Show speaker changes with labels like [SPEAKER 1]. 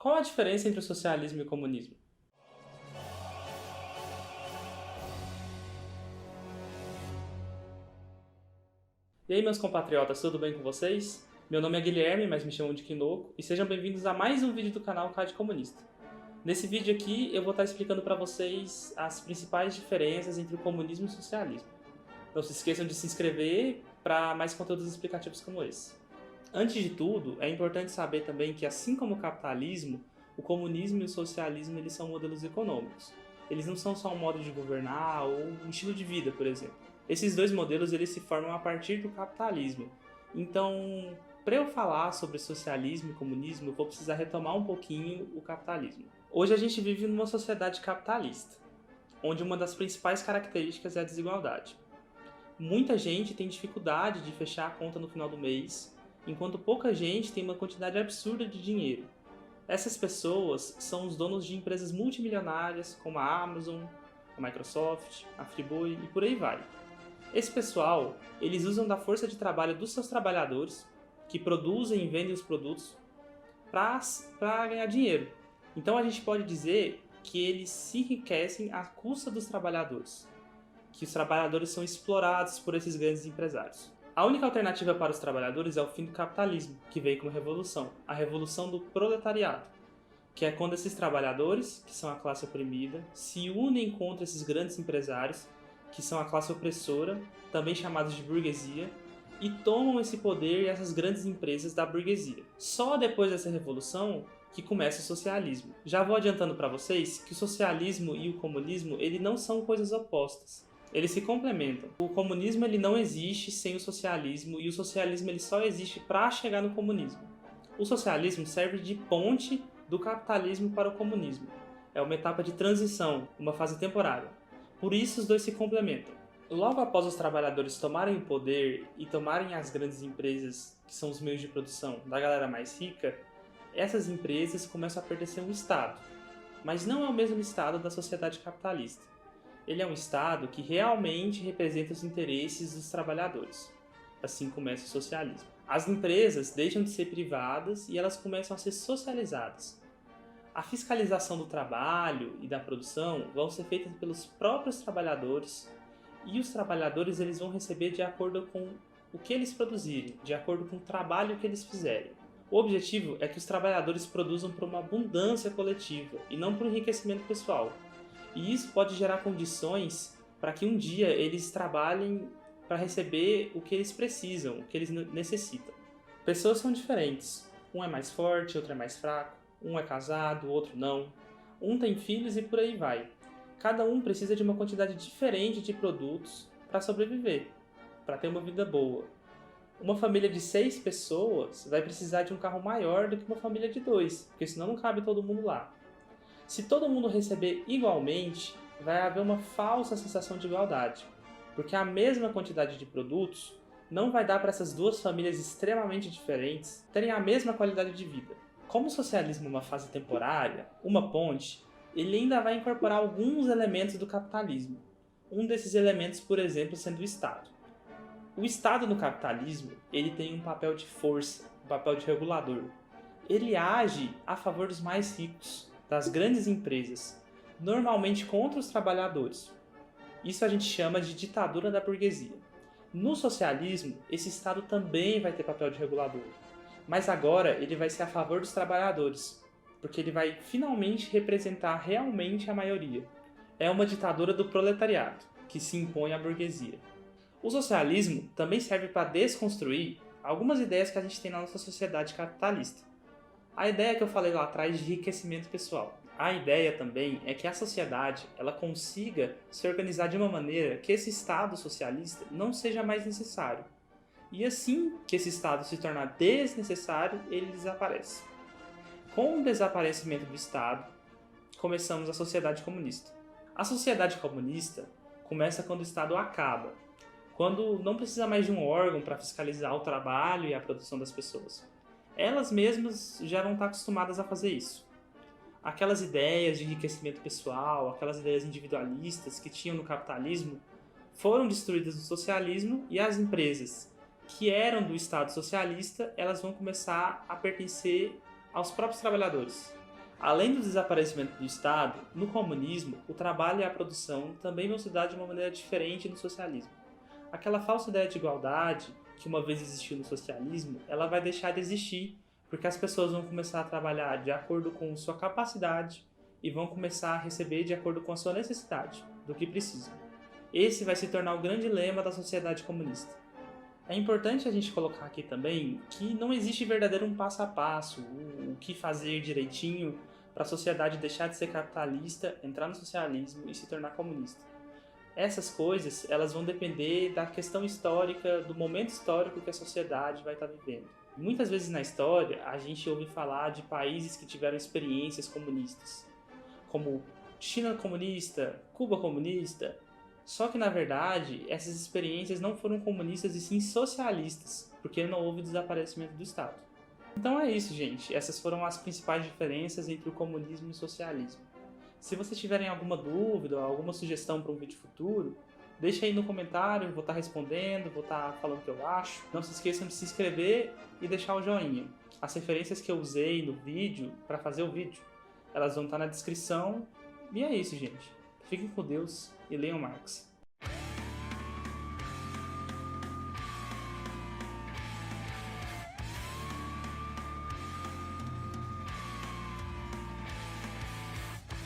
[SPEAKER 1] Qual a diferença entre o socialismo e o comunismo? E aí, meus compatriotas, tudo bem com vocês? Meu nome é Guilherme, mas me chamam de Quinoco, e sejam bem-vindos a mais um vídeo do canal CAD Comunista. Nesse vídeo aqui, eu vou estar explicando para vocês as principais diferenças entre o comunismo e o socialismo. Não se esqueçam de se inscrever para mais conteúdos explicativos como esse. Antes de tudo, é importante saber também que, assim como o capitalismo, o comunismo e o socialismo eles são modelos econômicos. Eles não são só um modo de governar ou um estilo de vida, por exemplo. Esses dois modelos eles se formam a partir do capitalismo. Então, para eu falar sobre socialismo e comunismo, eu vou precisar retomar um pouquinho o capitalismo. Hoje a gente vive numa sociedade capitalista, onde uma das principais características é a desigualdade. Muita gente tem dificuldade de fechar a conta no final do mês, enquanto pouca gente tem uma quantidade absurda de dinheiro. Essas pessoas são os donos de empresas multimilionárias como a Amazon, a Microsoft, a Friboi e por aí vai. Esse pessoal, eles usam da força de trabalho dos seus trabalhadores, que produzem e vendem os produtos, para ganhar dinheiro. Então a gente pode dizer que eles se enriquecem à custa dos trabalhadores, que os trabalhadores são explorados por esses grandes empresários. A única alternativa para os trabalhadores é o fim do capitalismo, que veio como revolução, a revolução do proletariado, que é quando esses trabalhadores, que são a classe oprimida, se unem contra esses grandes empresários, que são a classe opressora, também chamados de burguesia, e tomam esse poder e essas grandes empresas da burguesia. Só depois dessa revolução que começa o socialismo. Já vou adiantando para vocês que o socialismo e o comunismo ele não são coisas opostas. Eles se complementam. O comunismo ele não existe sem o socialismo e o socialismo ele só existe para chegar no comunismo. O socialismo serve de ponte do capitalismo para o comunismo. É uma etapa de transição, uma fase temporária. Por isso os dois se complementam. Logo após os trabalhadores tomarem o poder e tomarem as grandes empresas, que são os meios de produção da galera mais rica, essas empresas começam a pertencer a um Estado. Mas não é o mesmo Estado da sociedade capitalista. Ele é um Estado que realmente representa os interesses dos trabalhadores. Assim começa o socialismo. As empresas deixam de ser privadas e elas começam a ser socializadas. A fiscalização do trabalho e da produção vão ser feitas pelos próprios trabalhadores e os trabalhadores eles vão receber de acordo com o que eles produzirem, de acordo com o trabalho que eles fizerem. O objetivo é que os trabalhadores produzam para uma abundância coletiva e não para o enriquecimento pessoal. E isso pode gerar condições para que um dia eles trabalhem para receber o que eles precisam, o que eles necessitam. Pessoas são diferentes. Um é mais forte, outro é mais fraco. Um é casado, o outro não. Um tem filhos e por aí vai. Cada um precisa de uma quantidade diferente de produtos para sobreviver, para ter uma vida boa. Uma família de 6 pessoas vai precisar de um carro maior do que uma família de 2, porque senão não cabe todo mundo lá. Se todo mundo receber igualmente, vai haver uma falsa sensação de igualdade, porque a mesma quantidade de produtos não vai dar para essas duas famílias extremamente diferentes terem a mesma qualidade de vida. Como o socialismo é uma fase temporária, uma ponte, ele ainda vai incorporar alguns elementos do capitalismo. Um desses elementos, por exemplo, sendo o Estado. O Estado no capitalismo, ele tem um papel de força, um papel de regulador. Ele age a favor dos mais ricos, das grandes empresas, normalmente contra os trabalhadores. Isso a gente chama de ditadura da burguesia. No socialismo, esse Estado também vai ter papel de regulador, mas agora ele vai ser a favor dos trabalhadores, porque ele vai finalmente representar realmente a maioria. É uma ditadura do proletariado, que se impõe à burguesia. O socialismo também serve para desconstruir algumas ideias que a gente tem na nossa sociedade capitalista. A ideia que eu falei lá atrás de enriquecimento pessoal. A ideia também é que a sociedade ela consiga se organizar de uma maneira que esse Estado socialista não seja mais necessário. E assim que esse Estado se tornar desnecessário, ele desaparece. Com o desaparecimento do Estado, começamos a sociedade comunista. A sociedade comunista começa quando o Estado acaba, quando não precisa mais de um órgão para fiscalizar o trabalho e a produção das pessoas. Elas mesmas já vão estar acostumadas a fazer isso. Aquelas ideias de enriquecimento pessoal, aquelas ideias individualistas que tinham no capitalismo, foram destruídas no socialismo e as empresas que eram do Estado socialista, elas vão começar a pertencer aos próprios trabalhadores. Além do desaparecimento do Estado, no comunismo, o trabalho e a produção também vão se dar de uma maneira diferente no socialismo. Aquela falsa ideia de igualdade, que uma vez existiu no socialismo, ela vai deixar de existir, porque as pessoas vão começar a trabalhar de acordo com sua capacidade e vão começar a receber de acordo com a sua necessidade, do que precisam. Esse vai se tornar o grande lema da sociedade comunista. É importante a gente colocar aqui também que não existe verdadeiro um passo a passo, o que fazer direitinho para a sociedade deixar de ser capitalista, entrar no socialismo e se tornar comunista. Essas coisas, elas vão depender da questão histórica, do momento histórico que a sociedade vai estar vivendo. Muitas vezes na história, a gente ouve falar de países que tiveram experiências comunistas, como China comunista, Cuba comunista. Só que, na verdade, essas experiências não foram comunistas e sim socialistas, porque não houve desaparecimento do Estado. Então é isso, gente. Essas foram as principais diferenças entre o comunismo e o socialismo. Se vocês tiverem alguma dúvida ou alguma sugestão para um vídeo futuro, deixa aí no comentário, vou estar respondendo, vou estar falando o que eu acho. Não se esqueçam de se inscrever e deixar o joinha. As referências que eu usei no vídeo, para fazer o vídeo, elas vão estar na descrição. E é isso, gente. Fiquem com Deus e leiam Marx.